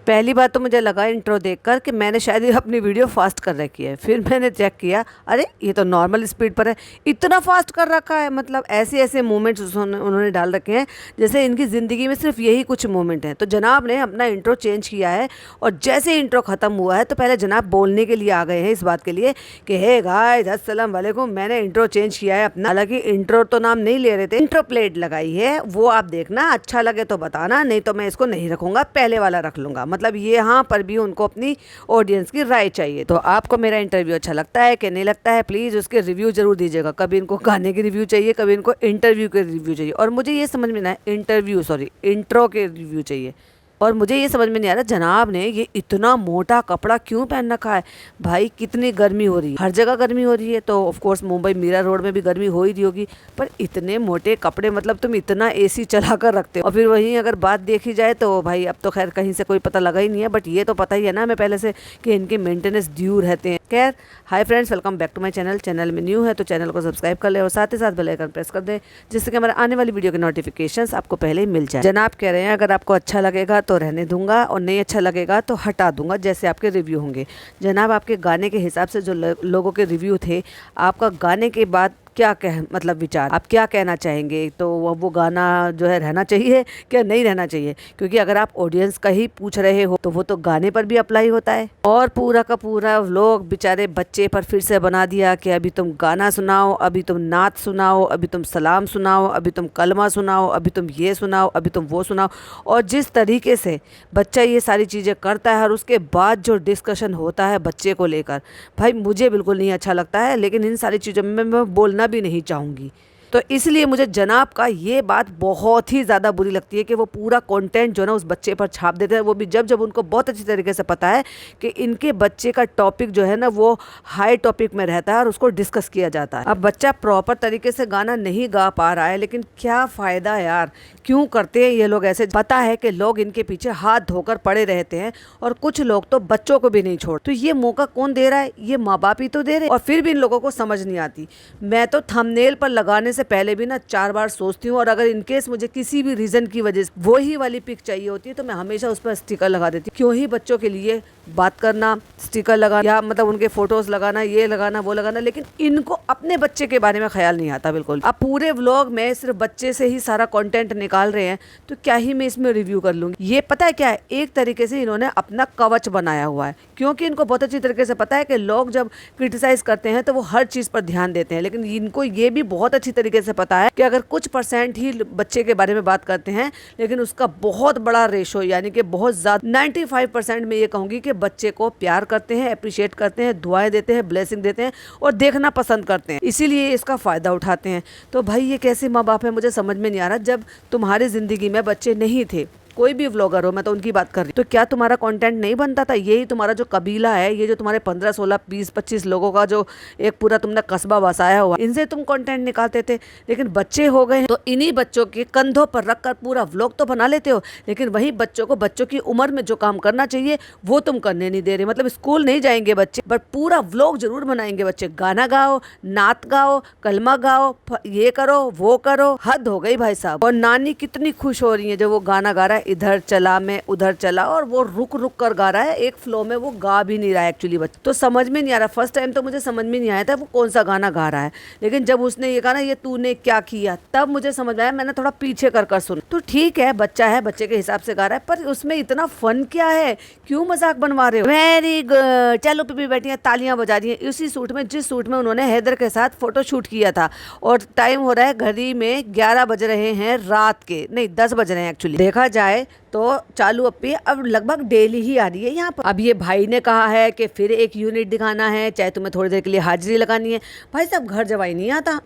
पहली बात तो मुझे लगा इंट्रो देखकर कि मैंने शायद ये अपनी वीडियो फास्ट कर रखी है। फिर मैंने चेक किया, अरे ये तो नॉर्मल स्पीड पर है, इतना फास्ट कर रखा है। मतलब ऐसे ऐसे मोमेंट्स उन्होंने डाल रखे हैं जैसे इनकी ज़िंदगी में सिर्फ यही कुछ मोमेंट हैं। तो जनाब ने अपना इंट्रो चेंज किया है और जैसे ही इंट्रो ख़त्म हुआ है तो पहले जनाब बोलने के लिए आ गए हैं इस बात के लिए कि हे गाइस अस्सलाम वालेकुम, मैंने इंट्रो चेंज किया है अपना। हालांकि इंट्रो तो नाम नहीं ले रहे थे, इंट्रो प्लेट लगाई है, वो आप देखना, अच्छा लगे तो बताना, नहीं तो मैं इसको नहीं रखूँगा, पहले वाला रख लूँगा। मतलब यहाँ पर भी उनको अपनी ऑडियंस की राय चाहिए। तो आपको मेरा इंटरव्यू अच्छा लगता है कि नहीं लगता है, प्लीज़ उसके रिव्यू जरूर दीजिएगा। कभी इनको गाने के रिव्यू चाहिए, कभी इनको इंटरव्यू के रिव्यू चाहिए, और मुझे ये समझ में ना इंट्रो के रिव्यू चाहिए। और मुझे ये समझ में नहीं आ रहा जनाब ने ये इतना मोटा कपड़ा क्यों पहन रखा है। भाई कितनी गर्मी हो रही है, हर जगह गर्मी हो रही है, तो of course Mumbai Mira road में भी गर्मी हो ही रही होगी, पर इतने मोटे कपड़े, मतलब तुम इतना एसी चला कर रखते हो। और फिर वहीं अगर बात देखी जाए तो भाई अब तो खैर कहीं से कोई पता लगा ही नहीं है, बट ये तो पता ही है ना मैं पहले से कि इनके मेंटेनेंस ड्यू रहते हैं। खैर hi friends, welcome back to my channel. Channel में न्यू है तो चैनल को सब्सक्राइब कर ले और साथ ही साथ बेल आइकन प्रेस कर दे, जिससे कि हमारे आने वाली वीडियो के नोटिफिकेशंस आपको पहले ही मिल जाए। जनाब कह रहे हैं अगर आपको अच्छा लगेगा तो रहने दूंगा और नहीं अच्छा लगेगा तो हटा दूंगा, जैसे आपके रिव्यू होंगे। जनाब आपके गाने के हिसाब से जो लोगों के रिव्यू थे, आपका गाने के बाद क्या मतलब विचार, आप क्या कहना चाहेंगे? तो वो गाना जो है रहना चाहिए क्या नहीं रहना चाहिए? क्योंकि अगर आप ऑडियंस का ही पूछ रहे हो तो वो तो गाने पर भी अप्लाई होता है। और पूरा का पूरा व्लॉग बेचारे बच्चे पर फिर से बना दिया कि अभी तुम गाना सुनाओ, अभी तुम नात सुनाओ, अभी तुम सलाम सुनाओ, अभी तुम कलमा सुनाओ, अभी तुम ये सुनाओ, अभी तुम वो सुनाओ। और जिस तरीके से बच्चा ये सारी चीज़ें करता है और उसके बाद जो डिस्कशन होता है बच्चे को लेकर, भाई मुझे बिल्कुल नहीं अच्छा लगता है। लेकिन इन सारी चीज़ों में मैं बोलना भी नहीं चाहूँगी, तो इसलिए मुझे जनाब का ये बात बहुत ही ज़्यादा बुरी लगती है कि वो पूरा कंटेंट जो है ना उस बच्चे पर छाप देते हैं, वो भी जब जब उनको बहुत अच्छी तरीके से पता है कि इनके बच्चे का टॉपिक जो है ना वो हाई टॉपिक में रहता है और उसको डिस्कस किया जाता है। अब बच्चा प्रॉपर तरीके से गाना नहीं गा पा रहा है, लेकिन क्या फ़ायदा यार, क्यों करते हैं ये लोग ऐसे? पता है कि लोग इनके पीछे हाथ धोकर पड़े रहते हैं और कुछ लोग तो बच्चों को भी नहीं छोड़। तो ये मौका कौन दे रहा है? ये माँ बाप ही तो दे रहे हैं, और फिर भी इन लोगों को समझ नहीं आती। मैं तो थंबनेल पर लगाने से पहले भी ना 4 बार सोचती हूँ, और अगर इनकेस मुझे किसी भी रीज़न की वजह से वो ही वाली पिक चाहिए होती है तो मैं हमेशा उस पर स्टिकर लगा देती हूँ। क्यों ही बच्चों के लिए बात करना, स्टिकर लगाना, या मतलब उनके फोटोज लगाना, ये लगाना वो लगाना, लेकिन इनको अपने बच्चे के बारे में ख्याल नहीं आता बिल्कुल। अब पूरे व्लॉग में सिर्फ बच्चे से ही सारा कंटेंट निकाल रहे हैं, तो क्या ही मैं इसमें रिव्यू कर लूँगी? ये पता है क्या है, एक तरीके से इन्होंने अपना कवच बनाया हुआ है, क्योंकि इनको बहुत अच्छी तरीके से पता है कि लोग जब क्रिटिसाइज करते हैं तो वो हर चीज़ पर ध्यान देते हैं, लेकिन इनको ये भी बहुत अच्छी तरीके से पता है कि अगर कुछ % ही बच्चे के बारे में बात करते हैं, लेकिन उसका बहुत बड़ा रेशो, यानी कि बहुत ज़्यादा 95% में ये कहूँगी कि बच्चे को प्यार करते हैं, अप्रिशिएट करते हैं, दुआएं देते हैं, ब्लेसिंग देते हैं और देखना पसंद करते हैं, इसीलिए इसका फ़ायदा उठाते हैं। तो भाई ये कैसे माँ बाप है, मुझे समझ में नहीं आ रहा। जब तुम्हारी ज़िंदगी में बच्चे नहीं थे, कोई भी व्लॉगर हो, मैं तो उनकी बात कर रही हूँ, तो क्या तुम्हारा कंटेंट नहीं बनता था? यही तुम्हारा जो कबीला है, ये जो तुम्हारे 15, 16, 20, 25 लोगों का जो एक पूरा तुमने कस्बा बसाया हुआ, इनसे तुम कंटेंट निकालते थे। लेकिन बच्चे हो गए तो इन्हीं बच्चों के कंधों पर रखकर पूरा व्लॉग तो बना लेते हो, लेकिन वही बच्चों को बच्चों की उम्र में जो काम करना चाहिए वो तुम करने नहीं दे रहे। मतलब स्कूल नहीं जाएंगे बच्चे, बट पूरा व्लॉग जरूर बनाएंगे बच्चे। गाना गाओ, नात गाओ, कलमा गाओ, ये करो वो करो, हद हो गई भाई साहब। और नानी कितनी खुश हो रही है जब वो गाना गा रहा है, इधर चला मैं उधर चला, और वो रुक रुक कर गा रहा है, एक फ्लो में वो गा भी नहीं रहा है एक्चुअली। बच्चा तो समझ में नहीं आ रहा। फर्स्ट टाइम तो मुझे समझ में नहीं आया था वो कौन सा गाना गा रहा है, लेकिन जब उसने ये गाना, ये तूने क्या किया, तब मुझे समझ आया। मैंने थोड़ा पीछे कर सुन, तो ठीक है बच्चा है, बच्चे के हिसाब से गा रहा है, पर उसमें इतना फन क्या है? क्यों मजाक बनवा रहे हो? वेरी गुड, चलो पीपी बैठी है, तालियां बजा रही है, उसी सूट में जिस सूट में उन्होंने हैदर के साथ फोटो शूट किया था। और टाइम हो रहा है घड़ी में 11 बज रहे हैं रात के, नहीं 10 बज रहे हैं एक्चुअली। देखा जाए तो चालू अप्पी अब लगभग डेली ही आ रही है यहाँ पर। अब ये भाई ने कहा है कि फिर एक यूनिट दिखाना है, चाहे तुम्हें थोड़ी देर के लिए हाजिरी लगानी है। भाई साहब घर जवाई नहीं आता,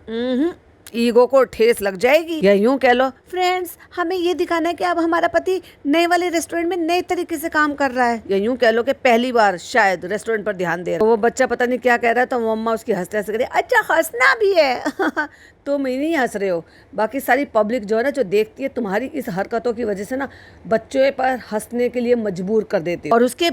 ईगो को ठेस लग जाएगी। या यूं कह लो फ्रेंड्स, हमें ये दिखाना है कि अब हमारा पति नए वाले रेस्टोरेंट में नए तरीके से काम कर रहा है। या यूं कह लो कि पहली बार शायद रेस्टोरेंट पर ध्यान दे रहा है। तो वो बच्चा पता नहीं क्या कह रहा है, तो मम्मा उसकी हंसते हंसते कह रही, अच्छा हंसना भी है तुम ही नहीं हंस रहे हो, बाकी सारी पब्लिक जो है ना, जो देखती है तुम्हारी इस हरकतों की वजह से ना, बच्चों पर हंसने के लिए मजबूर कर देते हो। और उसके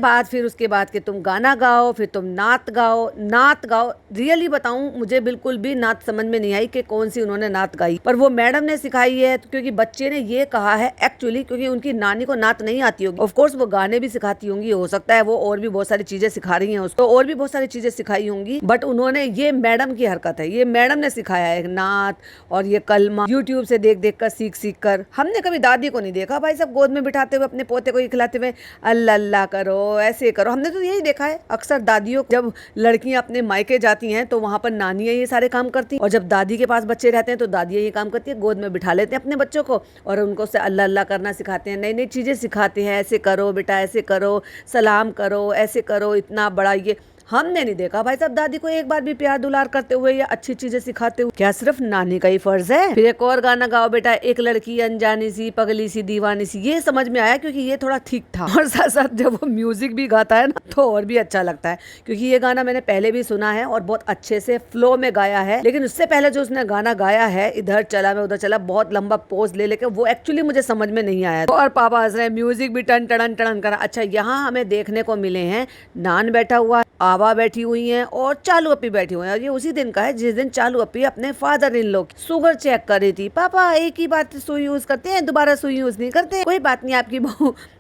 बाद कि तुम गाना गाओ, फिर तुम नात गाओ। रियली बताऊं, मुझे बिल्कुल भी नात समझ में नहीं आई कि कौन सी उन्होंने नात गाई, पर वो मैडम ने सिखाई है क्योंकि बच्चे ने ये कहा है एक्चुअली, क्योंकि उनकी नानी को नात नहीं आती होगी। ऑफ कोर्स वो गाने भी सिखाती होंगी, हो सकता है वो और भी बहुत सारी चीजें सिखा रही हैं उसको, और भी बहुत सारी चीजें सिखाई होंगी, बट उन्होंने, ये मैडम की हरकत है, ये मैडम ने सिखाया है नात और ये कलमा यूट्यूब से देख देख कर, सीख कर। हमने कभी दादी को नहीं देखा भाई साहब गोद में बिठाते हुए अपने पोते को खिलाते हुए अल्लाह अल्लाह करो, ऐसे करो। हमने तो यही देखा है अक्सर दादियों, जब लड़कियां अपने मायके जाती हैं तो वहां पर नानियां ये सारे काम करती, और जब दादी के पास बच्चे रहते हैं तो दादियां ये काम करती है, गोद में बिठा लेते हैं अपने बच्चों को और उनको से अल्लाह अल्लाह करना सिखाते हैं, नई नई चीजें सिखाते हैं, ऐसे करो बेटा, ऐसे करो, सलाम करो, ऐसे करो, इतना बड़ा ये। हमने नहीं देखा भाई साहब दादी को एक बार भी प्यार दुलार करते हुए या अच्छी चीजें सिखाते हुए। क्या सिर्फ नानी का ही फर्ज है? फिर एक और गाना गाओ बेटा, एक लड़की अनजानी सी पगली सी दीवानी सी, ये समझ में आया क्योंकि ये थोड़ा ठीक था, और साथ साथ जब वो म्यूजिक भी गाता है ना तो और भी अच्छा लगता है, क्योंकि ये गाना मैंने पहले भी सुना है और बहुत अच्छे से फ्लो में गाया है। लेकिन उससे पहले जो उसने गाना गाया है, इधर चला मैं उधर चला, बहुत लंबा पोज ले लेके, वो एक्चुअली मुझे समझ में नहीं आया। और पापा हंस रहे हैं, म्यूजिक भी टन टन टन करा। अच्छा, यहाँ हमें देखने को मिले हैं नान बैठा हुआ, आवा बैठी हुई हैं और चालू अपी बैठी हुई हैं, और ये उसी दिन का है जिस दिन चालू अपी अपने फादर इन लॉ की शुगर चेक कर रही थी। पापा एक ही बात सुई यूज करते हैं, दोबारा सुई यूज नहीं करते। कोई बात नहीं, आपकी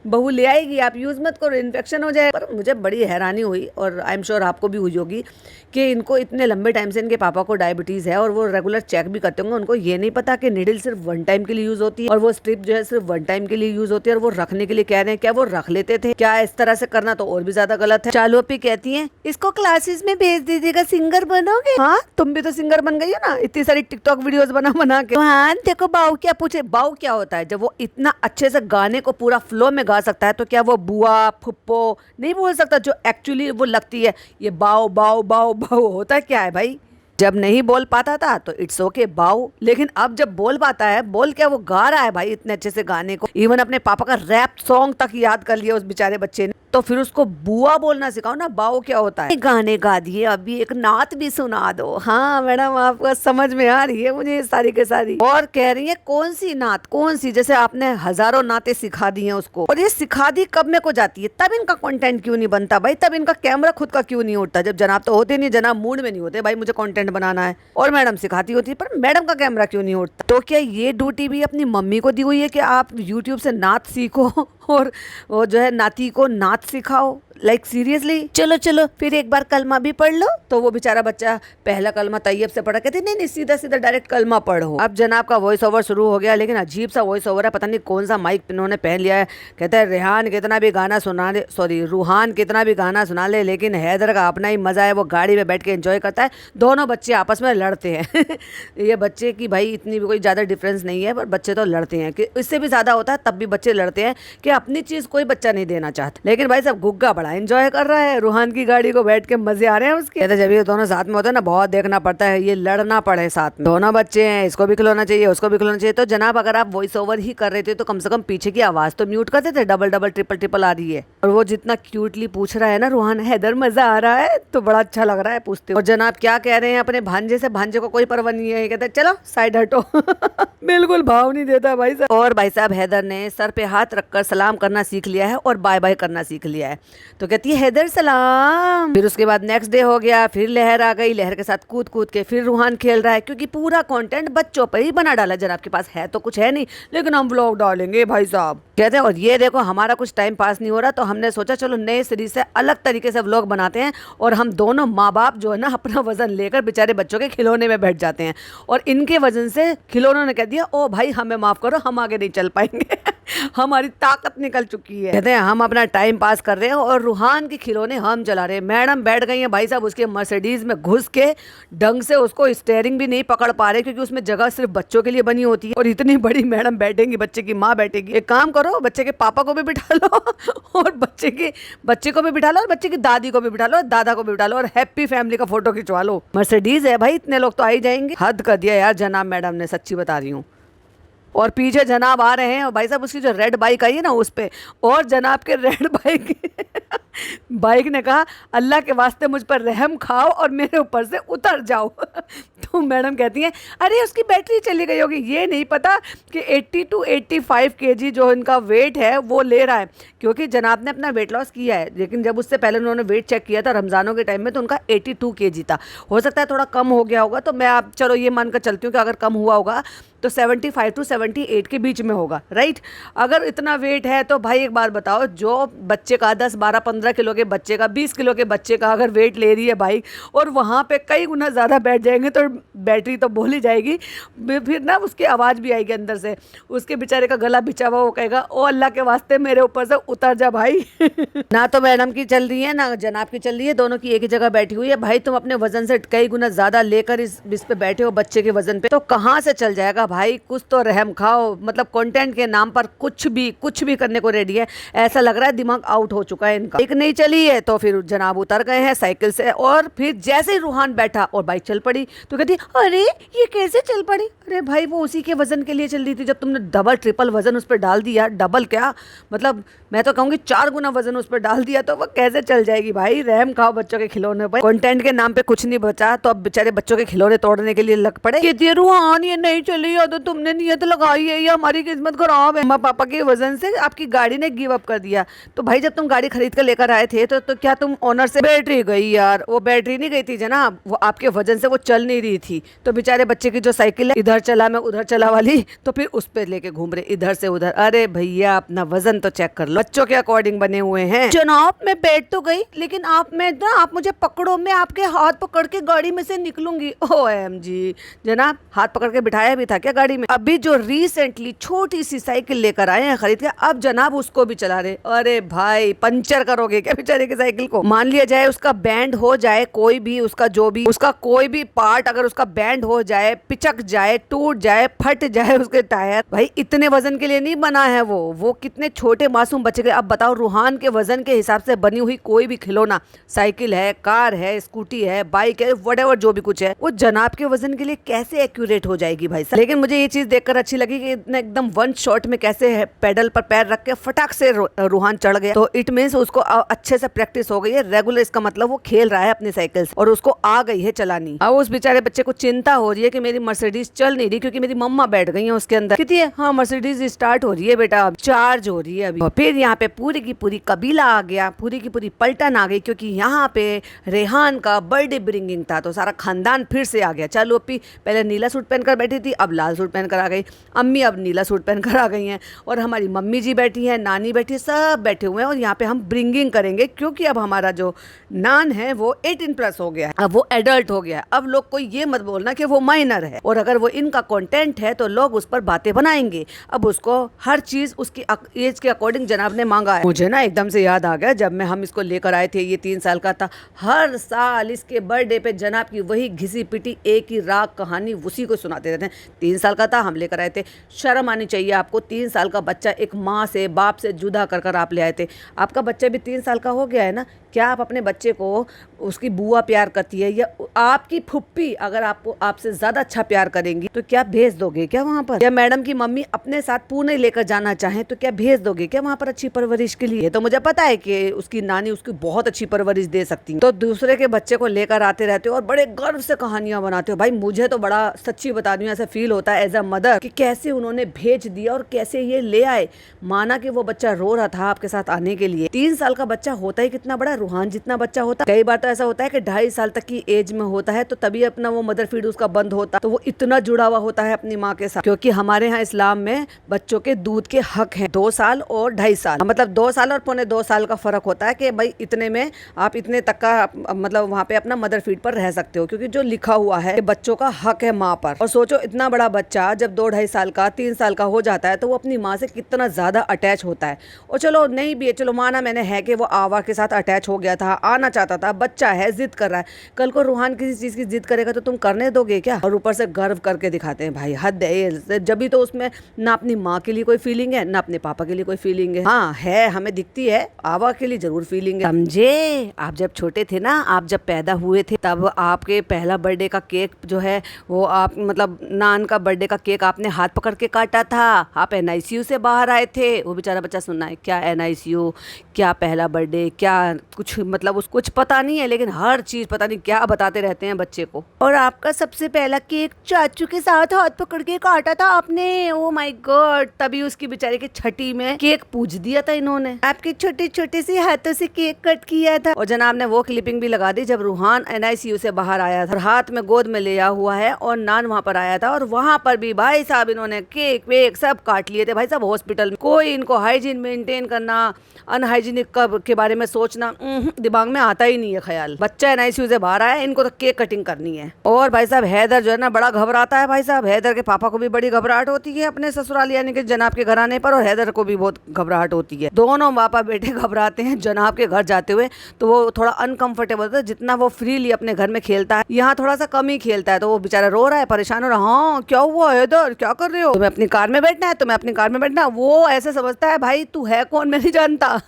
बहू ले आएगी, आप यूज मत करो, इन्फेक्शन हो जाए। पर मुझे बड़ी हैरानी हुई, और आई एम श्योर आपको भी हुई होगी, कि इनको इतने लंबे टाइम से इनके पापा को डायबिटीज है और वो रेगुलर चेक भी करते होंगे। उनको ये नहीं पता कि निडल सिर्फ वन टाइम के लिए यूज होती है और वो स्ट्रिप जो है सिर्फ वन टाइम के लिए यूज होती है, और वो रखने के लिए कह रहे हैं। क्या वो रख लेते थे? क्या इस तरह से करना तो और भी ज्यादा गलत है। चालू अपी कहती है इसको क्लासेस में भेज दीजिएगा, सिंगर बनोगे। हाँ, तुम भी तो सिंगर बन गई हो ना, इतनी सारी टिकटॉक वीडियोस बना के। हाँ देखो बाऊ क्या पूछे, बाऊ क्या होता है? जब वो इतना अच्छे से गाने को पूरा फ्लो में गा सकता है तो क्या वो बुआ फुप्पो नहीं बोल सकता जो एक्चुअली वो लगती है? ये बाऊ बाऊ बाऊ बाऊ होता क्या है भाई? जब नहीं बोल पाता था तो इट्स ओके बाऊ, लेकिन अब जब बोल पाता है, बोल क्या वो गा रहा है भाई इतने अच्छे से गाने को, इवन अपने पापा का रैप सॉन्ग तक याद कर लिया उस बेचारे बच्चे ने। तो फिर उसको बुआ बोलना सिखाओ ना, बाऊ क्या होता है। गाने गा दिए, अभी एक नात भी सुना दो। हाँ मैडम, आपको समझ में आ रही है मुझे सारी के सारी। और कह रही है कौन सी नात, कौन सी? जैसे आपने हजारों नाते सिखा दी हैं उसको, और ये सिखा दी कब में को जाती है, तब इनका कंटेंट क्यों नहीं बनता भाई? तब इनका कैमरा खुद का क्यों नहीं उठता? जब जनाब तो होते नहीं, जनाब मूड में नहीं होते भाई मुझे कंटेंट बनाना है, और मैडम सिखाती होती है, पर मैडम का कैमरा क्यों नहीं उठता? तो क्या ये ड्यूटी भी अपनी मम्मी को दी हुई है कि आप यूट्यूब से नात सीखो और वो जो है नाती को नात सिखाओ? Like seriously? चलो चलो फिर एक बार कलमा भी पढ़ लो। तो वो बेचारा बच्चा पहला कलमा तैयब से पढ़ा, कहते नहीं नहीं सीधा सीधा डायरेक्ट कलमा पढ़ो। अब जनाब का वॉइस ओवर शुरू हो गया, लेकिन अजीब सा वॉइस ओवर है, पता नहीं कौन सा माइक इन्होंने पहन लिया है। कहता है रेहान कितना भी गाना सुना ले, सॉरी रूहान कितना भी गाना सुना ले, लेकिन हैदर का अपना ही मजा है, वो गाड़ी में बैठ के एंजॉय करता है। दोनों बच्चे आपस में लड़ते हैं ये बच्चे की भाई इतनी भी कोई ज्यादा डिफरेंस नहीं है, पर बच्चे तो लड़ते हैं, कि इससे भी ज्यादा होता है तब भी बच्चे लड़ते हैं, कि अपनी चीज कोई बच्चा नहीं देना चाहता। लेकिन भाई साहब गुग्गा बड़ा एंजॉय कर रहा है, रूहान की गाड़ी को बैठ के मजे आ रहे हैं उसके। कहते जब ये दोनों साथ में होते हैं ना, बहुत देखना पड़ता है, ये लड़ना पड़े साथ में। दोनों बच्चे हैं, इसको भी खिलौना चाहिए, उसको भी खिलौना चाहिए। तो जनाब अगर आप वॉइस ओवर ही कर रहे थे तो कम से कम पीछे की आवाज तो म्यूट करते थे, डबल डबल ट्रिपल ट्रिपल आ रही है। और वो जितना क्यूटली पूछ रहा है ना रूहान, हैदर मजा आ रहा है, तो बड़ा अच्छा लग रहा है पूछते। और जनाब क्या कह रहे हैं अपने भांजे से, भांजे को कोई परवाह नहीं है, कहते चलो साइड हटो बिल्कुल भाव नहीं देता भाई साहब। और भाई साहब हैदर ने सर पे हाथ रखकर सलाम करना सीख लिया है और बाय बाय करना सीख लिया है। तो कहती है हैदर सलाम। फिर उसके बाद नेक्स्ट डे हो गया, फिर लहर आ गई, लहर के साथ कूद कूद के फिर रूहान खेल रहा है, क्योंकि पूरा कंटेंट बच्चों पर ही बना डाला। जनाब के पास है तो कुछ है नहीं, लेकिन हम व्लॉग डालेंगे भाई साहब कहते हैं। और ये देखो हमारा कुछ टाइम पास नहीं हो रहा, तो हमने सोचा चलो नए सीरीज से अलग तरीके से व्लॉग बनाते हैं, और हम दोनों माँ बाप जो है ना अपना वजन लेकर बेचारे बच्चों के खिलौने में बैठ जाते हैं, और इनके वजन से खिलौनों ने कह दिया ओ भाई हमें माफ करो, हम आगे नहीं चल पाएंगे हमारी ताकत निकल चुकी है। कहते हैं हम अपना टाइम पास कर रहे हैं और रूहान के खिलौने हम चला रहे हैं। मैडम बैठ गई हैं भाई साहब उसके मर्सिडीज में घुस के, ढंग से उसको स्टीयरिंग भी नहीं पकड़ पा रहे, क्योंकि उसमें जगह सिर्फ बच्चों के लिए बनी होती है, और इतनी बड़ी मैडम बैठेंगी, बच्चे की माँ बैठेगी। एक काम करो, बच्चे के पापा को भी बिठा लो और बच्चे को भी बिठा लो, और बच्चे की दादी को भी बिठा लो, दादा को भी बिठा लो, और हैप्पी फैमिली का फोटो खिंचवा लो। मर्सिडीज है भाई, इतने लोग तो आ ही जाएंगे। हद कर दिया यार जनाब मैडम ने, सच्ची बता रही हूँ। और पीछे जनाब आ रहे हैं, और भाई साहब उसकी जो रेड बाइक आई है ना उस पे, और जनाब के रेड बाइक ने कहा अल्लाह के वास्ते मुझ पर रहम खाओ और मेरे ऊपर से उतर जाओ तो मैडम कहती हैं अरे उसकी बैटरी चली गई होगी। ये नहीं पता कि 80 टू 85 केजी जो इनका वेट है वो ले रहा है, क्योंकि जनाब ने अपना वेट लॉस किया है, लेकिन जब उससे पहले उन्होंने वेट चेक किया था रमज़ानों के टाइम में तो उनका 82 केजी था। हो सकता है थोड़ा कम हो गया होगा, तो मैं आप चलो ये मानकर चलती हूँ कि अगर कम हुआ होगा तो 75 टू 78 के बीच में होगा, राइट। अगर इतना वेट है तो भाई एक बात बताओ, जो बच्चे का 10, 12, 15 किलो के बच्चे का, 20 किलो के बच्चे का अगर वेट ले रही है बाइक, और वहाँ पे कई गुना ज़्यादा बैठ जाएंगे तो बैटरी तो बोल ही जाएगी, फिर ना उसकी आवाज़ भी आएगी अंदर से, उसके बेचारे का गला बिछा हुआ, वो कहेगा ओ अल्लाह के वास्ते मेरे ऊपर से उतर जा भाई। ना तो मैडम की चल रही है ना जनाब की चल रही है, दोनों की एक ही जगह बैठी हुई है। भाई तुम अपने वजन से कई गुना ज़्यादा लेकर इस पे बैठे हो बच्चे के वजन पे, तो कहाँ से चल जाएगा भाई। कुछ तो रहम खाओ, मतलब कंटेंट के नाम पर कुछ भी करने को रेडी है। ऐसा लग रहा है दिमाग आउट हो चुका है इनका। एक नहीं चली है तो फिर जनाब उतर गए हैं साइकिल से, और फिर जैसे ही रूहान बैठा और बाइक चल पड़ी तो कहती अरे ये कैसे चल पड़ी। अरे भाई वो उसी के वजन के लिए चल रही थी, जब तुमने डबल ट्रिपल वजन उस पर डाल दिया, डबल क्या मतलब मैं तो कहूँगी 4 गुना वजन उस पर डाल दिया, तो वो कैसे चल जाएगी भाई। रहम खाओ बच्चों के खिलौने पर। कंटेंट के नाम पे कुछ नहीं बचा तो अब बेचारे बच्चों के खिलौने तोड़ने के लिए लग पड़े। कहती है रूहान ये नहीं चली, या तो तुमने नियत लगाई है या हमारी किस्मत खराब है, माँ पापा के वजन से आपकी गाड़ी ने गिव अप कर दिया। तो भाई जब तुम गाड़ी खरीद कर लेकर आए थे तो क्या तुम ओनर से बैटरी गई यार। वो बैटरी नहीं गई थी जनाब, वो आपके वजन से वो चल नहीं रही थी। तो बेचारे बच्चे की जो साइकिल है इधर चला मैं उधर चला वाली, तो फिर उस पे लेके घूम रहे इधर से उधर। अरे भैया अपना वजन तो चेक कर लो, बच्चों के अकॉर्डिंग बने हुए हैं। जनाब मैं बैठ तो गई, लेकिन आप मुझे पकड़ो, मैं आपके हाथ पकड़ के गाड़ी में से निकलूंगी। OMG जनाब हाथ पकड़ के बिठाया भी था क्या गाड़ी में। अभी जो रिसेंटली छोटी सी साइकिल लेकर आए हैं खरीद के, अब जनाब उसको भी चला रहे। अरे भाई पंचर करोगे क्या बेचारे की साइकिल को। मान लिया जाए उसका बैंड हो जाए, कोई भी उसका जो भी उसका कोई भी पार्ट अगर उसका बैंड हो जाए, पिचक जाए, टूट जाए, फट जाए उसके टायर, भाई इतने वजन के लिए नहीं बना है वो कितने छोटे मासूम बच्चे के। अब बताओ रूहान के वजन के हिसाब से बनी हुई कोई भी खिलौना, साइकिल है, कार है, स्कूटी है, बाइक है, व्हाटएवर जो भी कुछ है, वो जनाब के वजन के लिए कैसे एक्यूरेट हो जाएगी भाई साहब। लेकिन मुझे ये चीज देखकर अच्छी लगी कि एकदम वन शॉट में कैसे है पेडल पर पैर रख के फटाक से रूहान चढ़ गया। तो इट मीन्स उसको अच्छे से प्रैक्टिस हो गई है रेगुलर, इसका मतलब वो खेल रहा है अपनी साइकिल से और उसको आ गई है चलानी। अब उस बेचारे बच्चे को चिंता हो रही है कि मेरी मर्सिडीज चल नहीं रही क्योंकि मेरी मम्मा बैठ गई है उसके अंदर। कहती है हाँ मर्सिडीज स्टार्ट हो रही है बेटा, अब चार्ज हो रही है अभी। फिर यहाँ पे पूरी की पूरी कबीला आ गया, पूरी की पूरी पलटन आ गई, क्योंकि यहाँ पे रेहान का बर्थडे ब्रिंगिंग था। तो सारा खानदान फिर से आ गया। चालू अपी पहले नीला सूट पहनकर बैठी थी, अब लाल सूट पहनकर आ गई। अम्मी अब नीला सूट पहनकर आ गई हैं, और हमारी मम्मी जी बैठी हैं, नानी बैठी है, सब बैठे हुए हैं। और यहाँ पे हम ब्रिंगिंग करेंगे क्योंकि अब हमारा जो नान है वो 18+ हो गया है, अब वो एडल्ट हो गया है। अब लोग कोई ये मत बोलना कि वो माइनर है, और अगर वो इनका कंटेंट है तो लोग उस पर बातें बनाएंगे। अब उसको हर चीज उसकी एज के अकॉर्डिंग जनाब ने मांगा है। मुझे ना एकदम से याद आ गया जब मैं हम इसको लेकर आए थे, ये 3 साल का था। हर साल इसके बर्थडे पे जनाब की वही घिसी पिटी एक ही राग कहानी उसी को सुनाते रहते हैं। 3 साल का था, हम लेकर आए थे। शर्म आनी चाहिए आपको, 3 साल का बच्चा एक माँ से बाप से जुदा कर आप ले आए थे। आपका बच्चा भी 3 साल का हो गया है ना, क्या आप अपने बच्चे को उसकी बुआ प्यार करती है या आपकी फुप्पी अगर आपको आपसे ज्यादा अच्छा प्यार करेंगी तो क्या भेज दोगे क्या वहाँ पर? या मैडम की मम्मी अपने साथ पुणे लेकर जाना चाहे तो क्या भेज दोगे क्या वहाँ पर अच्छी परवरिश के लिए? तो मुझे पता है कि उसकी नानी उसकी बहुत अच्छी परवरिश दे सकती है। तो दूसरे के बच्चे को लेकर आते रहते हो और बड़े गर्व से कहानियां बनाते हो। भाई मुझे तो बड़ा सच्ची बता रही हूँ ऐसा फील होता है एज अ मदर कि कैसे उन्होंने भेज दिया और कैसे ये ले आए। माना कि वो बच्चा रो रहा था आपके साथ आने के लिए। 3 साल का बच्चा होता ही कितना बड़ा, रूहान जितना बच्चा होता। कई बार तो ऐसा होता है कि 2.5 साल तक की एज में होता है तो तभी अपना वो मदर फीड उसका बंद होता, तो वो इतना जुड़ा हुआ होता है अपनी माँ के साथ। क्योंकि हमारे यहाँ इस्लाम में बच्चों के दूध के हक हैं 2 साल और 2.5 साल, मतलब 2 साल और 2.25 साल का फर्क होता है कि भाई इतने में आप इतने तक का मतलब वहाँ पे अपना मदर फीड पर रह सकते हो, क्योंकि जो लिखा हुआ है बच्चों का हक है माँ पर। और सोचो इतना बड़ा बच्चा जब 2-2.5 साल का 3 साल का हो जाता है तो वो अपनी माँ से कितना ज्यादा अटैच होता है। और चलो नहीं भी है, चलो माना मैंने है कि वो आवा के साथ अटैच हो गया था, आना चाहता था, बच्चा है, जिद कर रहा है। कल को रूहान किसी चीज की जिद करेगा तो तुम करने दोगे क्या? और ऊपर से गर्व करके दिखाते हैं, भाई हद है। जब भी तो उसमें ना अपनी माँ के लिए कोई फीलिंग है ना अपने पापा के लिए कोई फीलिंग है। हाँ हाँ है, हमें दिखती है, आवा के लिए जरूर फीलिंग है, समझे। आप जब छोटे थे ना, आप जब पैदा हुए थे, तब आपके पहला बर्थडे का केक जो है वो आप मतलब नान का बर्थडे का केक आपने हाथ पकड़ के काटा था। आप एनआईसीयू से बाहर आए थे। वो बेचारा बच्चा सुनना है क्या एनआईसीयू, क्या पहला बर्थडे, क्या कुछ मतलब उसको कुछ पता नहीं है, लेकिन हर चीज पता नहीं क्या बताते रहते हैं बच्चे को। और आपका सबसे पहला केक चाचू के साथ हाथ पकड़ के काटा था आपने। ओ माय गॉड, तभी उसकी बेचारे की छठी में केक पूज दिया था इन्होंने। आपके छोटे छोटे से हाथों से केक कट किया था। और जनाब ने वो क्लिपिंग भी लगा दी जब रूहान एनआईसीयू से बाहर आया था और हाथ में गोद में लिया हुआ है और नान वहाँ पर आया था, और वहाँ पर भी भाई साहब इन्होंने केक वेक सब काट लिए थे। भाई साहब हॉस्पिटल में कोई इनको हाइजीन मेंटेन करना, अनहाइजीनिक के बारे में सोचना दिमाग में आता ही नहीं है ख्याल। बच्चा एनआईसीयू से बाहर आया, इनको तो केक कटिंग करनी है। और भाई साहब हैदर जो है ना बड़ा घबराता है। भाई साहब हैदर के पापा को भी बड़ी घबराहट होती है अपने ससुराल यानी कि जनाब के घर आने पर, और हैदर को भी बहुत घबराहट होती है। दोनों पापा बेटे घबराते हैं जनाब के घर जाते हुए, तो वो थोड़ा अनकंफर्टेबल होता है। जितना वो फ्रीली अपने घर में खेलता है, यहाँ थोड़ा सा कम ही खेलता है, तो वो बेचारा रो रहा है, परेशान हो रहा है। हाँ क्या हुआ हैदर, क्या कर रहे हो, तुम्हें अपनी कार में बैठना है, तुम्हें अपनी कार में बैठना। वो ऐसे समझता है भाई तू है कौन, मैं नहीं जानता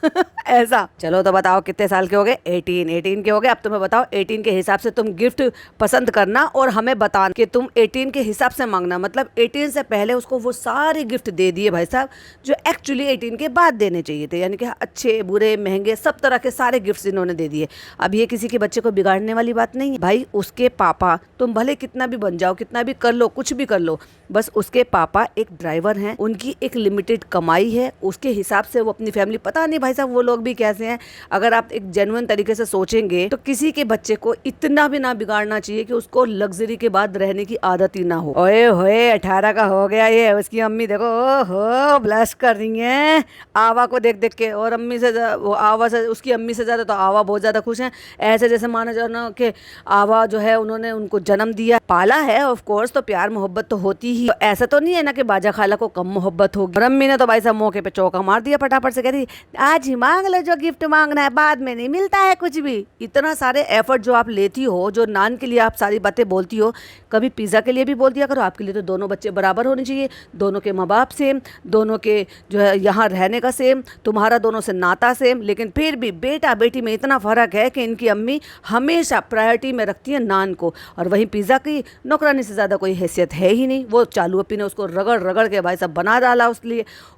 ऐसा। चलो तो बताओ कितने साल के हो गए? 18 के हो गए। अब तुम्हें बताओ 18 के हिसाब से तुम गिफ्ट पसंद करना और हमें बताना कि तुम 18 के हिसाब से मांगना। मतलब 18 से पहले उसको वो सारे गिफ्ट दे दिए भाई साहब जो एक्चुअली 18 के बाद देने चाहिए थे, यानी कि अच्छे बुरे महंगे सब तरह के सारे गिफ्ट्स इन्होंने दे दिए। अब ये किसी के बच्चे को बिगाड़ने वाली बात नहीं है भाई। उसके पापा, तुम भले कितना भी बन जाओ, कितना भी कर लो, कुछ भी कर लो, बस उसके पापा एक ड्राइवर हैं, उनकी एक लिमिटेड कमाई है, उसके हिसाब से वो अपनी फैमिली, पता नहीं भाई साहब वो लोग भी कैसे हैं। अगर आप एक जेन्युइन तरीके से सोचेंगे तो किसी के बच्चे को इतना भी ना बिगाड़ना चाहिए कि उसको लग्जरी के बाद रहने की आदत ही ना हो। ओए होए 18 का हो गया ये, उसकी अम्मी देखो ओहो ब्लश कर रही है आवा को देख देख के, और अम्मी से वो आवा से, उसकी अम्मी से ज्यादा तो आवा बहुत ज्यादा खुश है। ऐसे जैसे माना जाओ ना कि आवा जो है उन्होंने उनको जन्म दिया, पाला है, ऑफ कोर्स, तो प्यार मोहब्बत तो होती ही। तो ऐसा तो नहीं है ना कि बाजा खाला को कम मोहब्बत होगी। और अम्मी ने तो भाई साहब मौके पे चौका मार दिया फटाफट से, कह रही आज ही मांग लो जो गिफ्ट मांगना है, बाद में नहीं मिलता है कुछ भी। इतना सारे एफर्ट जो आप लेती हो, जो नान के लिए आप सारी बातें बोलती हो, कभी पिज्जा के लिए भी बोल दिया करो। आपके लिए तो दोनों बच्चे बराबर होने चाहिए, दोनों के माँ बाप सेम, दोनों के जो है यहाँ रहने का सेम, तुम्हारा दोनों से नाता सेम, लेकिन फिर भी बेटा बेटी में इतना फर्क है कि इनकी अम्मी हमेशा प्रायोरिटी में रखती है नान को, और वहीं पिज्जा की नौकरानी से ज़्यादा कोई हैसियत है ही नहीं। वो चालू अपी ने उसको रगड़ रगड़ के भाई साहब बना डाला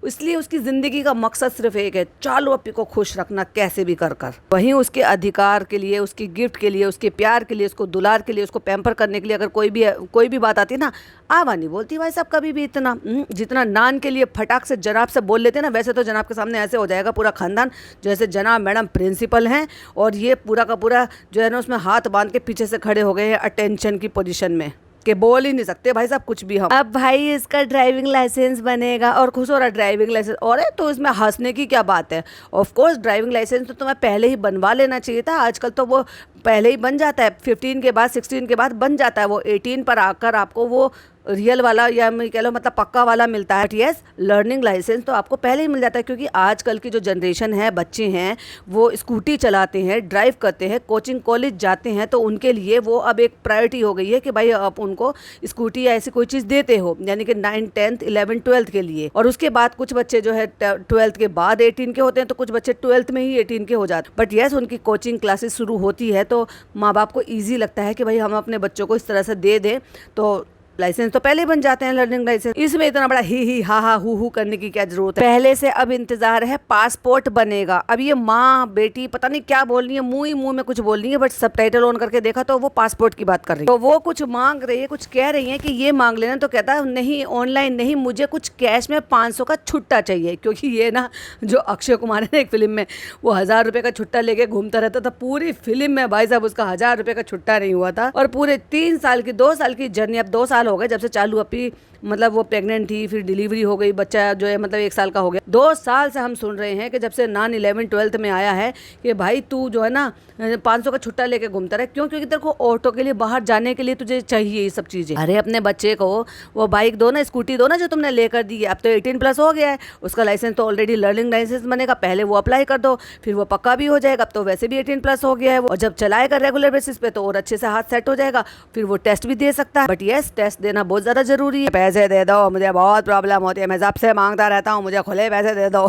इसलिए उसकी ज़िंदगी का मकसद सिर्फ एक है, चालू अपी को खुश रखना कैसे भी कर कर। वहीं उसके अधिकार के लिए, उसकी गिफ्ट के लिए, उसके प्यार के लिए, उसको दुलार के लिए, उसको पैम्पर करने के लिए अगर कोई भी बात आती है ना, आवा नहीं बोलती भाई साहब कभी भी इतना जितना नान के लिए फटाक से जनाब से बोल लेते ना। वैसे तो जनाब के सामने ऐसे हो जाएगा पूरा खानदान जैसे जनाब मैडम प्रिंसिपल हैं, और ये पूरा का पूरा जो है ना उसमें हाथ बांध के पीछे से खड़े हो गए हैं अटेंशन की पोजीशन में, कि बोल ही नहीं सकते भाई साहब कुछ भी हम। अब भाई इसका ड्राइविंग लाइसेंस बनेगा, और खुश हो रहा ड्राइविंग लाइसेंस, और है तो इसमें हंसने की क्या बात है। ऑफ कोर्स ड्राइविंग लाइसेंस तो तुम्हें पहले ही बनवा लेना चाहिए था। आजकल तो वो पहले ही बन जाता है, 15 के बाद 16 के बाद बन जाता है। वो 18 पर आकर आपको वो रियल वाला या मैं कह लो मतलब पक्का वाला मिलता है। बट यस, लर्निंग लाइसेंस तो आपको पहले ही मिल जाता है, क्योंकि आजकल की जो जनरेशन है, बच्चे हैं, वो स्कूटी चलाते हैं, ड्राइव करते हैं, कोचिंग कॉलेज जाते हैं, तो उनके लिए वो अब एक प्रायोरिटी हो गई है कि भाई आप उनको स्कूटी या ऐसी कोई चीज़ देते हो, यानी कि 9, 10, 11, 12 के लिए। और उसके बाद कुछ बच्चे जो है 12th के बाद 18 के होते हैं, तो कुछ बच्चे 12th में ही 18 के हो जाते हैं। बट यस, उनकी कोचिंग क्लासेस शुरू होती है, तो माँ बाप को ईजी लगता है कि भाई हम अपने बच्चों को इस तरह से दे दें, तो लाइसेंस तो पहले बन जाते हैं लर्निंग लाइसेंस। इसमें इतना बड़ा ही हा हु करने की क्या जरूरत है। पहले से अब इंतजार है पासपोर्ट बनेगा। अब ये माँ बेटी पता नहीं क्या बोल रही है, मुंह ही मुंह में कुछ बोल रही है, बट सबटाइटल ऑन करके देखा तो वो पासपोर्ट की बात कर रही है। तो वो कुछ मांग रही है, कुछ कह रही है कि ये मांग लेना, तो कहता है नहीं ऑनलाइन नहीं, मुझे कुछ कैश में 500 का छुट्टा चाहिए। क्योंकि ये ना जो अक्षय कुमार है ना एक फिल्म में, वो 1000 रुपये का छुट्टा लेके घूमता रहता था पूरी फिल्म में। भाई साहब उसका 1000 रुपये का छुट्टा नहीं हुआ था, और पूरे 3 साल की 2 साल की जर्नी, अब 2 साल हो गए जब से चालू अपी मतलब वो प्रेग्नेंट थी, फिर डिलीवरी हो गई, बच्चा जो है मतलब 1 साल का हो गया। 2 साल से हम सुन रहे हैं कि जब से नान 11, 12th में आया है कि भाई तू जो है ना 500 का छुट्टा लेके घूमता रहे। क्यों? क्योंकि तेरे को ऑटो के लिए बाहर जाने के लिए तुझे चाहिए ये सब चीज़ें। अरे अपने बच्चे को वो बाइक दो ना, स्कूटी दो ना जो तुमने लेकर दी है। अब तो 18+ हो गया है, उसका लाइसेंस तो ऑलरेडी लर्निंग लाइसेंस बनेगा, पहले वो अप्लाई कर दो, फिर वो पक्का भी हो जाएगा। अब तो वैसे भी 18+ हो गया है वो, और जब चलाएगा रेगुलर बेसिस पे तो और अच्छे से हाथ सेट हो जाएगा, फिर वो टेस्ट भी दे सकता है। बट यस, टेस्ट देना बहुत ज़्यादा जरूरी है। पैसे दे दो, मुझे बहुत प्रॉब्लम होती है, मैं सबसे मांगता रहता हूँ, मुझे खुले पैसे दे दो।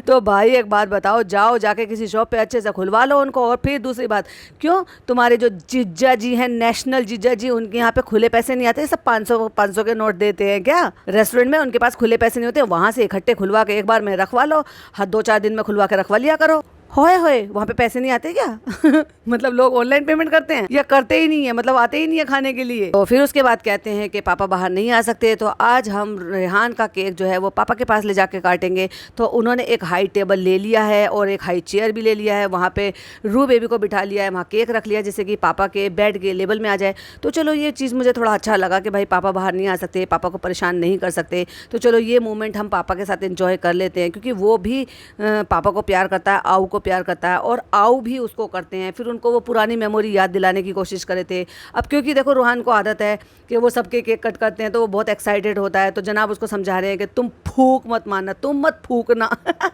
तो भाई एक बात बताओ, जाओ जाके किसी शॉप पे अच्छे से खुलवा लो उनको। और फिर दूसरी बात, क्यों तुम्हारे जो जीजा जी हैं, नेशनल जीजा जी, उनके यहाँ पे खुले पैसे नहीं आते? सब 500 के नोट देते हैं क्या? रेस्टोरेंट में उनके पास खुले पैसे नहीं होते, वहां से इकट्ठे खुलवा के एक बार में रखवा लो। हर 2-4 दिन में खुलवा के रखवा लिया करो। होए वहाँ पे पैसे नहीं आते क्या? मतलब लोग ऑनलाइन पेमेंट करते हैं या करते ही नहीं है, मतलब आते ही नहीं है खाने के लिए। तो फिर उसके बाद कहते हैं कि पापा बाहर नहीं आ सकते, तो आज हम रेहान का केक जो है वो पापा के पास ले जाके काटेंगे। तो उन्होंने एक हाई टेबल ले लिया है और एक हाई चेयर भी ले लिया है, वहाँ पे रू बेबी को बिठा लिया है, वहाँ केक रख लिया जिससे कि पापा के बेड के लेवल में आ जाए। तो चलो ये चीज़ मुझे थोड़ा अच्छा लगा कि भाई पापा बाहर नहीं आ सकते, पापा को परेशान नहीं कर सकते, तो चलो ये मोमेंट हम पापा के साथ एंजॉय कर लेते हैं, क्योंकि वो भी पापा को प्यार करता है, आऊ को प्यार करता है, और आऊ भी उसको करते हैं। फिर उनको वो पुरानी मेमोरी याद दिलाने की कोशिश करे थे। अब क्योंकि देखो रूहान को आदत है कि वो सबके केक कट करते हैं, तो वो बहुत एक्साइटेड होता है। तो जनाब उसको समझा रहे हैं कि तुम फूक मत मारना, तुम मत फूकना।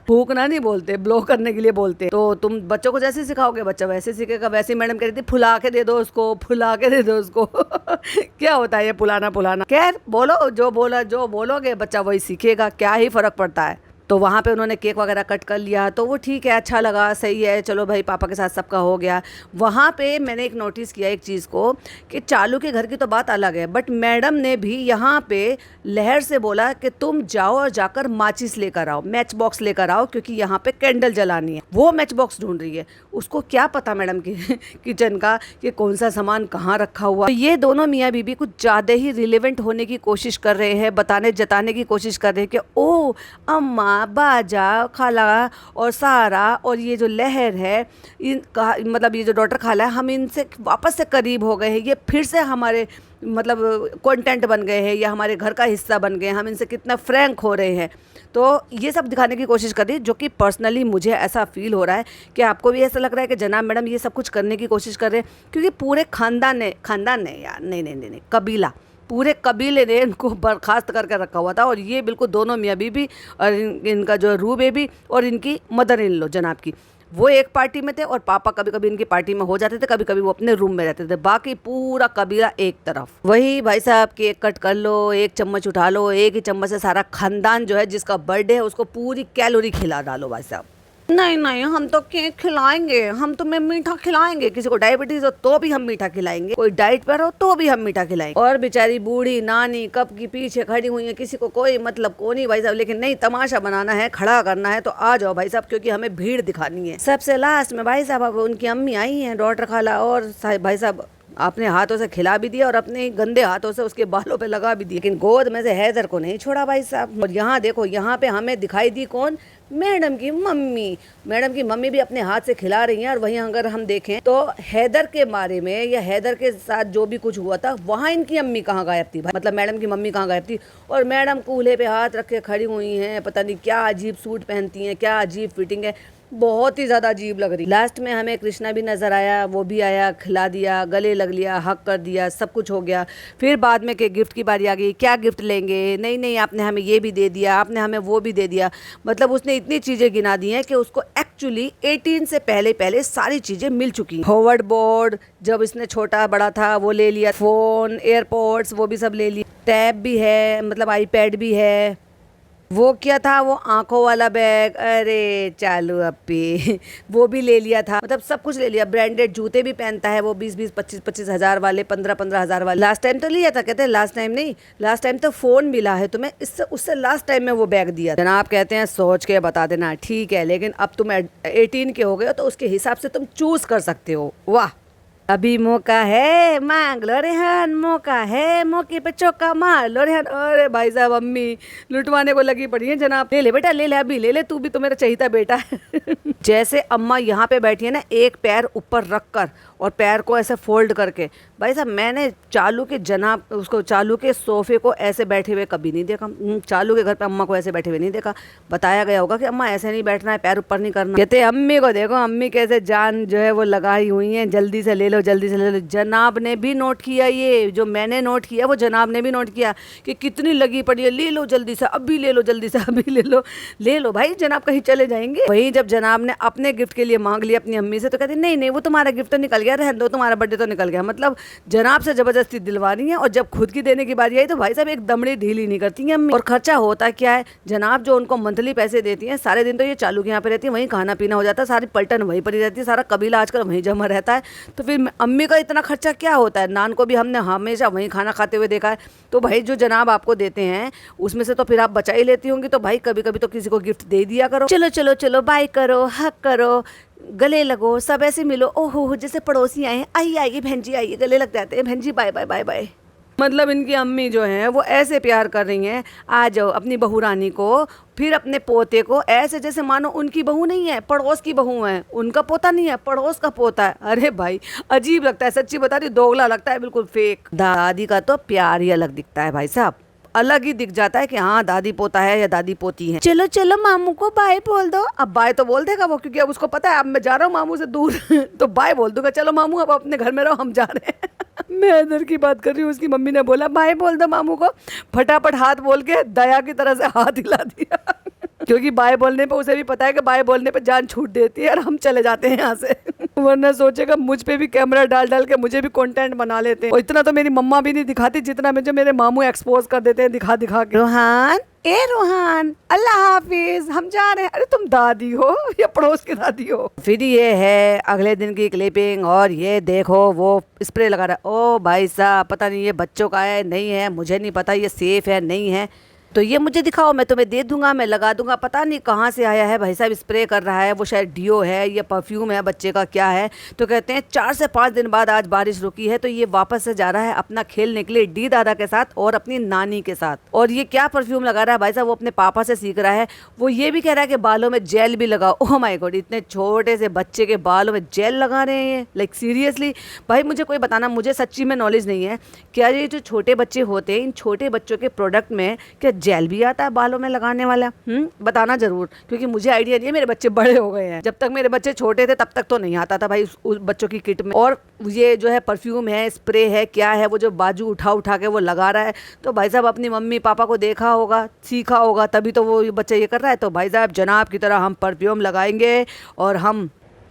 फूकना नहीं बोलते, ब्लो करने के लिए बोलते। तो तुम बच्चों को जैसे सिखाओगे बच्चा वैसे सीखेगा। वैसे मैडम कह रही थी फुला के दे दो उसको, फुला के दे दो उसको। क्या होता है ये फुलाना फुलाना? खैर बोलो, जो बोलोगे बच्चा वही सीखेगा, क्या ही फर्क पड़ता है। तो वहाँ पे उन्होंने केक वगैरह कट कर लिया, तो वो ठीक है, अच्छा लगा, सही है, चलो भाई पापा के साथ सबका हो गया। वहाँ पे मैंने एक नोटिस किया एक चीज़ को कि चालू के घर की तो बात अलग है, बट मैडम ने भी यहाँ पे लहर से बोला कि तुम जाओ और जाकर माचिस लेकर आओ, मैच बॉक्स लेकर आओ, क्योंकि यहाँ पे कैंडल जलानी है। वो मैच बॉक्स ढूंढ रही है, उसको क्या पता मैडम की किचन का कि कौन सा सामान कहाँ रखा हुआ। तो ये दोनों मियाँ बीबी कुछ ज़्यादा ही रिलेवेंट होने की कोशिश कर रहे हैं, जताने की कोशिश कर रहे हैं कि ओ अम्मा, बाजा, खाला और सारा और ये जो लहर है, इनका मतलब ये जो डॉटर खाला है, हम इनसे वापस से करीब हो गए हैं, ये फिर से हमारे मतलब कंटेंट बन गए हैं या हमारे घर का हिस्सा बन गए हैं, हम इनसे कितना फ्रैंक हो रहे हैं। तो ये सब दिखाने की कोशिश कर रही है, जो कि पर्सनली मुझे ऐसा फील हो रहा है कि आपको भी ऐसा लग रहा है कि जनाब मैडम ये सब कुछ करने की कोशिश कर रहे हैं, क्योंकि पूरे खानदान ने यार नहीं कबीला, पूरे कबीले ने इनको बर्खास्त करके रखा हुआ था। और ये बिल्कुल दोनों मियाँ बीबी और इनका जो रू बेबी और इनकी मदर इन लो जनाब की, वो एक पार्टी में थे और पापा कभी कभी इनकी पार्टी में हो जाते थे, कभी कभी वो अपने रूम में रहते थे, बाकी पूरा कबीला एक तरफ। वही भाई साहब केक कट कर लो, एक चम्मच उठा लो, एक ही चम्मच से सारा खानदान जो है जिसका बर्थडे है उसको पूरी कैलोरी खिला डालो भाई साहब। नहीं हम तो केक खिलाएंगे, हम तुम्हें मीठा खिलाएंगे, किसी को डायबिटीज हो तो भी हम मीठा खिलाएंगे, कोई डाइट पर हो तो भी हम मीठा खिलाएंगे। और बेचारी बूढ़ी नानी कब की पीछे खड़ी हुई है, किसी को कोई मतलब को नहीं भाई साहब, लेकिन नहीं, तमाशा बनाना है, खड़ा करना है तो आ जाओ भाई साहब, क्योंकि हमें भीड़ दिखानी है। सबसे लास्ट में भाई साहब अब उनकी अम्मी आई है, डॉटर खाला, और भाई साहब अपने हाथों से खिला भी दिया और अपने गंदे हाथों से उसके बालों पे लगा भी दिया, लेकिन गोद में से हैदर को नहीं छोड़ा भाई साहब। और यहाँ देखो, यहाँ पे हमें दिखाई दी कौन? मैडम की मम्मी। मैडम की मम्मी भी अपने हाथ से खिला रही हैं। और वहीं अगर हम देखें तो हैदर के बारे में या हैदर के साथ जो भी कुछ हुआ था, वहाँ इनकी अम्मी कहाँ गायब थी भाई, मतलब मैडम की मम्मी कहाँ गायब थी। और मैडम कूल्हे पे हाथ रख के खड़ी हुई हैं, पता नहीं क्या अजीब सूट पहनती हैं, क्या अजीब फिटिंग है, बहुत ही ज़्यादा अजीब लग रही। लास्ट में हमें कृष्णा भी नज़र आया, वो भी आया, खिला दिया, गले लग लिया, हक कर दिया, सब कुछ हो गया। फिर बाद में के गिफ्ट की बारी आ गई, क्या गिफ्ट लेंगे? नहीं आपने हमें ये भी दे दिया, आपने हमें वो भी दे दिया। मतलब उसने इतनी चीज़ें गिना दी हैं कि उसको एक्चुअली 18 से पहले सारी चीज़ें मिल चुकी हैं। होवर्ड बोर्ड जब इसने छोटा बड़ा था वो ले लिया, फ़ोन, एयरपोर्ट्स वो भी सब ले लिया, टैब भी है, मतलब आईपैड भी है, वो क्या था वो आंखों वाला बैग, अरे चालू अपी, वो भी ले लिया था, मतलब सब कुछ ले लिया। ब्रांडेड जूते भी पहनता है वो, 20-20, 25-25 हज़ार वाले, 15-15 हज़ार वाले। लास्ट टाइम तो लिया था, कहते हैं लास्ट टाइम नहीं, लास्ट टाइम तो फ़ोन मिला है तुम्हें, इससे उससे लास्ट टाइम में वो बैग दिया। जनाब कहते हैं सोच के बता देना, ठीक है, लेकिन अब तुम 18 के हो गए हो तो उसके हिसाब से तुम चूज़ कर सकते हो। वाह, अभी मौका है, मांग लो रेहान, मौका है, मौके पे चौका मार लो रेहान। अरे भाई साहब अम्मी लुटवाने को लगी पड़ी है जनाब, ले ले बेटा, ले ले, अभी ले ले, तू भी तो मेरा चाहिए बेटा। जैसे अम्मा यहाँ पे बैठी है ना, एक पैर ऊपर रख कर और पैर को ऐसे फोल्ड करके, भाई साहब मैंने चालू के सोफे को ऐसे बैठे हुए कभी नहीं देखा। चालू के घर पे अम्मा को ऐसे बैठे हुए नहीं देखा। बताया गया होगा कि अम्मा ऐसे नहीं बैठना है, पैर ऊपर नहीं करना। कहते अम्मी को देखो, अम्मी कैसे जान जो है वो लगाई हुई है, जल्दी से ले लो जल्दी से ले लो। जनाब ने भी नोट किया, ये जो मैंने नोट किया वो जनाब ने भी नोट किया कि कितनी लगी पड़ी है, ले लो जल्दी से, अभी ले लो जल्दी से, अभी ले लो भाई, जनाब कहीं चले जाएंगे। वहीं जब जनाब ने अपने गिफ्ट के लिए मांग लिया अपनी अम्मी से, तो कहती नहीं नहीं वो तुम्हारा गिफ्ट तो निकल गया, रहने दो, तुम्हारा बर्थडे तो निकल गया। मतलब जनाब से जबरदस्ती दिलवा रही है। और जब खुद की देने की बारी आई तो भाई साहब एक दमड़ी ढीली नहीं करती है अम्मी। और खर्चा होता क्या है, जनाब जो उनको मंथली पैसे देती है, सारे दिन तो ये चालू के यहाँ पे रहती है, वहीं खाना पीना हो जाता है, सारी पलटन वहीं पर ही रहती है, सारा कबीला आजकल वहीं जमा रहता है। तो फिर अम्मी का इतना खर्चा क्या होता है। नान को भी हमने हमेशा वहीं खाना खाते हुए देखा है। तो भाई जो जनाब आपको देते हैं उसमें से तो फिर आप बचा ही लेती होंगी। तो भाई कभी कभी तो किसी को गिफ्ट दे दिया करो। चलो चलो चलो, बाय करो, हक करो, गले लगो, सब ऐसे मिलो। ओहो जैसे पड़ोसी आए, आइए आइए बहन जी आइए, गले लग जाते हैं, बहन जी बाय बाय बाय बाय। मतलब इनकी अम्मी जो है वो ऐसे प्यार कर रही हैं, आ जाओ अपनी बहू रानी को, फिर अपने पोते को ऐसे जैसे मानो उनकी बहू नहीं है, पड़ोस की बहू है, उनका पोता नहीं है, पड़ोस का पोता है। अरे भाई अजीब लगता है, सच्ची बता रही, दोगला लगता है, बिल्कुल फेक। दादी का तो प्यार ही अलग दिखता है भाई साहब, अलग ही दिख जाता है कि हाँ दादी पोता है या दादी पोती है। चलो चलो मामू को बाय बोल दो। अब बाय तो बोल देगा वो, क्योंकि अब उसको पता है अब मैं जा रहा हूँ मामू से दूर तो बाय बोल दूंगा, चलो मामू अब अपने घर में रहो, हम जा रहे हैं मैं इधर की बात कर रही हूँ, उसकी मम्मी ने बोला बाय बोल दो मामू को। फटाफट हाथ बोल के दया की तरह से हाथ हिला दिया क्योंकि बाय बोलने पे उसे भी पता है कि बाय बोलने पे जान छूट देती है और हम चले जाते हैं यहाँ से वरना सोचेगा मुझ पे भी कैमरा डाल डाल के मुझे भी कंटेंट बना लेते हैं। और इतना तो मेरी मम्मा भी नहीं दिखाती जितना मुझे मेरे मामू एक्सपोज कर देते हैं दिखा दिखा के। रोहान, ए रोहान, अल्लाह हाफिज, हम जा रहे हैं। अरे तुम दादी हो या पड़ोस की दादी हो। फिर ये है अगले दिन की क्लिपिंग और ये देखो वो स्प्रे लगा रहा है। ओ भाई साहब पता नहीं ये बच्चों का है नहीं है, मुझे नहीं पता ये सेफ है नहीं है, तो ये मुझे दिखाओ, मैं तुम्हें दे दूंगा, मैं लगा दूंगा। पता नहीं कहाँ से आया है भाई साहब, स्प्रे कर रहा है, वो शायद डियो है या परफ्यूम है बच्चे का क्या है। तो कहते हैं 4 से 5 दिन बाद आज बारिश रुकी है, तो ये वापस से जा रहा है अपना खेलने के लिए डी दादा के साथ और अपनी नानी के साथ। और ये क्या परफ्यूम लगा रहा है भाई साहब, वो अपने पापा से सीख रहा है। वो ये भी कह रहा है कि बालों में जेल भी लगाओ। ओह माय गॉड, इतने छोटे से बच्चे के बालों में जेल लगा रहे हैं, लाइक सीरियसली। भाई मुझे कोई बताना, मुझे सच्ची में नॉलेज नहीं है, क्या ये जो छोटे बच्चे होते हैं इन छोटे बच्चों के प्रोडक्ट में क्या जेल भी आता है बालों में लगाने वाला? बताना जरूर, क्योंकि मुझे आइडिया नहीं है, मेरे बच्चे बड़े हो गए हैं, जब तक मेरे बच्चे छोटे थे तब तक तो नहीं आता था भाई उस बच्चों की किट में। और ये जो है परफ्यूम है, स्प्रे है, क्या है वो जो बाजू उठा उठा के वो लगा रहा है, तो भाई साहब अपनी मम्मी पापा को देखा होगा, सीखा होगा, तभी तो वो बच्चा ये कर रहा है। तो भाई साहब जनाब की तरह हम परफ्यूम लगाएंगे और हम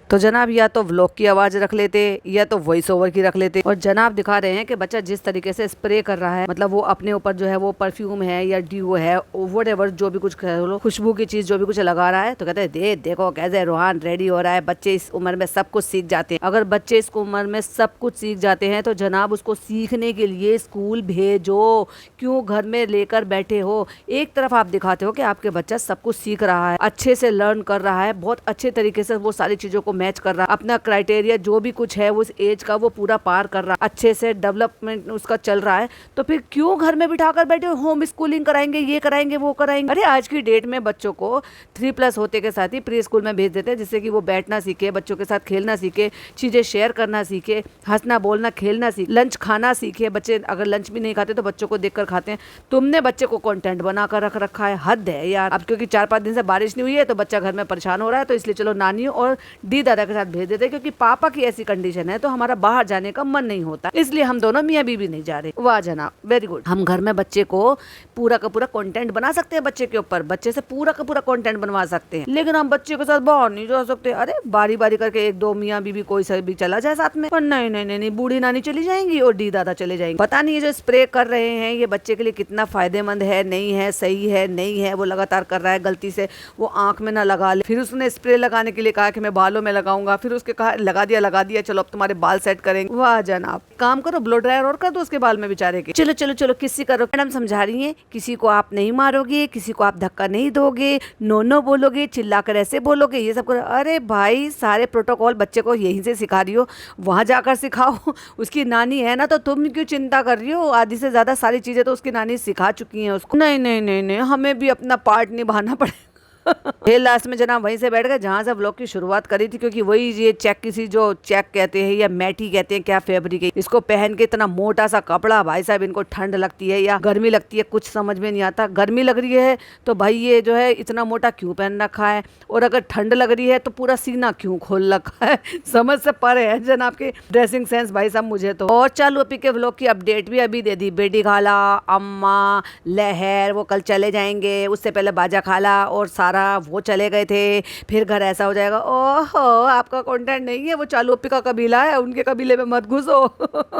तो जनाब या तो व्लॉग की आवाज़ रख लेते या तो वॉइस ओवर की रख लेते। और जनाब दिखा रहे हैं कि बच्चा जिस तरीके से स्प्रे कर रहा है, मतलब वो अपने ऊपर जो है वो परफ्यूम है या ड्यू है व्हाटएवर जो भी कुछ खुशबू की चीज़ जो भी कुछ लगा रहा है, तो कहते हैं देखो कैसे रोहान रेडी हो रहा है। बच्चे इस उम्र में सब कुछ सीख जाते हैं। अगर बच्चे इस उम्र में सब कुछ सीख जाते हैं तो जनाब उसको सीखने के लिए स्कूल भेजो, क्यों घर में लेकर बैठे हो। एक तरफ आप दिखाते हो कि आपके बच्चा सब कुछ सीख रहा है, अच्छे से लर्न कर रहा है, बहुत अच्छे तरीके से वो सारी चीज़ों को मैच कर रहा है, अपना क्राइटेरिया जो भी कुछ है उस एज का वो पूरा पार कर रहा है, अच्छे से डेवलपमेंट उसका चल रहा है। तो फिर क्यों घर में बिठा कर बैठे, होम स्कूलिंग कराएंगे, ये कराएंगे वो कराएंगे। अरे आज की डेट में बच्चों को 3+ होते के साथ ही प्री स्कूल में भेज देते हैं, जिससे कि वो बैठना सीखे, बच्चों के साथ खेलना सीखे, चीजें शेयर करना सीखे, हंसना बोलना खेलना सीखे, लंच खाना सीखे। बच्चे अगर लंच भी नहीं खाते तो बच्चों को देखकर खाते हैं। तुमने बच्चे को कंटेंट बनाकर रख रखा है, हद है यार। अब क्योंकि 4-5 दिन से बारिश नहीं हुई है तो बच्चा घर में परेशान हो रहा है, तो इसलिए चलो नानी और डी दादा के साथ भेज देते, क्योंकि पापा की ऐसी कंडीशन है तो हमारा बाहर जाने का मन नहीं होता, इसलिए हम दोनों मियाँ बीवी नहीं जा रहे। वाह जनाब, वेरी गुड। हम घर में बच्चे को पूरा का पूरा कंटेंट बना सकते हैं, बच्चे के ऊपर बच्चे से पूरा का पूरा कंटेंट बनवा सकते हैं, लेकिन हम बच्चे के साथ बाहर नहीं जा सकते। अरे बारी बारी करके 1-2 मियाँ बीवी कोई सा भी चला जाए साथ में, पर नहीं नहीं नहीं नहीं, बूढ़ी नानी चली जाएंगी और डी दादा चले जाएंगे। पता नहीं ये जो स्प्रे कर रहे हैं ये बच्चे के लिए कितना फायदेमंद है, नहीं है, सही है नहीं है। वो लगातार कर रहा है, गलती से वो आंख में ना लगा ले, फिर उसने स्प्रे लगाने के लिए कहा कि मैं बालों में लगाऊंगा, फिर उसके कहा लगा दिया चलो अब तुम्हारे बाल सेट करेंगे। वाह जनाब, काम करो, ब्लो ड्रायर और कर दो उसके बाल में बेचारे के। चलो चलो चलो, किसी करो। मैडम समझा रही हैं, किसी को आप नहीं मारोगे, किसी को आप धक्का नहीं दोगे, नो बोलोगे, चिल्लाकर ऐसे बोलोगे, ये सब करो। अरे भाई सारे प्रोटोकॉल बच्चे को यहीं से सिखा रही हो, वहां जाकर सिखाओ। उसकी नानी है ना, तो तुम क्यों चिंता कर रही हो? आधी से ज्यादा सारी चीजें तो उसकी नानी सिखा चुकी है उसको। नहीं नहीं नहीं नहीं, हमें भी अपना पार्ट निभाना पड़ेगा। फिर लास्ट में जनाब वहीं से बैठ गए जहां से व्लॉग की शुरुआत करी थी, क्योंकि वही ये चेक किसी जो चेक कहते हैं या मैटी कहते हैं क्या फैब्रिक है, इसको पहन के इतना मोटा सा कपड़ा, भाई साहब इनको ठंड लगती है या गर्मी लगती है कुछ समझ में नहीं आता। गर्मी लग रही है तो भाई ये जो है इतना मोटा क्यों पहन रखा है, और अगर ठंड लग रही है तो पूरा सीना क्यों खोल रखा है। समझ से परे है जनाब के ड्रेसिंग सेंस भाई साहब मुझे तो। और चालू अपी के व्लॉग की अपडेट भी अभी दे दी। बेटी खाला, अम्मा, लहर वो कल चले जाएंगे, उससे पहले बाजा खाला और सारा वो चले गए थे। फिर घर ऐसा हो जाएगा, ओहो आपका कंटेंट नहीं है, वो चालू अपी का कबीला है, उनके कबीले में मत घुसो।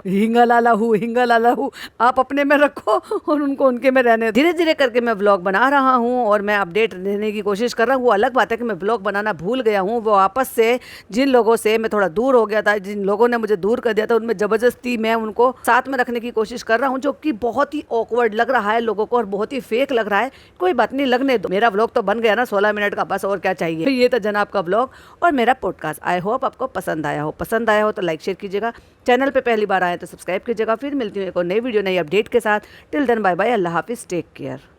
हिंगा लाला हूँ, आप अपने में रखो और उनको उनके में रहने। धीरे धीरे करके मैं व्लॉग बना रहा हूँ और मैं अपडेट देने की कोशिश कर रहा हूँ। वो अलग बात है कि मैं व्लॉग बनाना भूल गया हूँ। वो आपस से जिन लोगों से मैं थोड़ा दूर हो गया था, जिन लोगों ने मुझे दूर कर दिया था, उनमें जबरदस्ती मैं उनको साथ में रखने की कोशिश कर रहा हूँ, जो कि बहुत ही ऑकवर्ड लग रहा है लोगों को और बहुत ही फेक लग रहा है। कोई बात नहीं, लगने दो। मेरा व्लॉग तो बन गया ना 16 मिनट का, बस और क्या चाहिए। ये था जनाब का व्लॉग और मेरा पॉडकास्ट। आई होप आपको पसंद आया हो। पसंद आया हो तो लाइक शेयर कीजिएगा। चैनल पे पहली बार आए तो सब्सक्राइब कीजिएगा। फिर मिलती हूँ एक और नई वीडियो नई अपडेट के साथ। टिल देन बाय बाय, अल्लाह हाफिज, टेक केयर।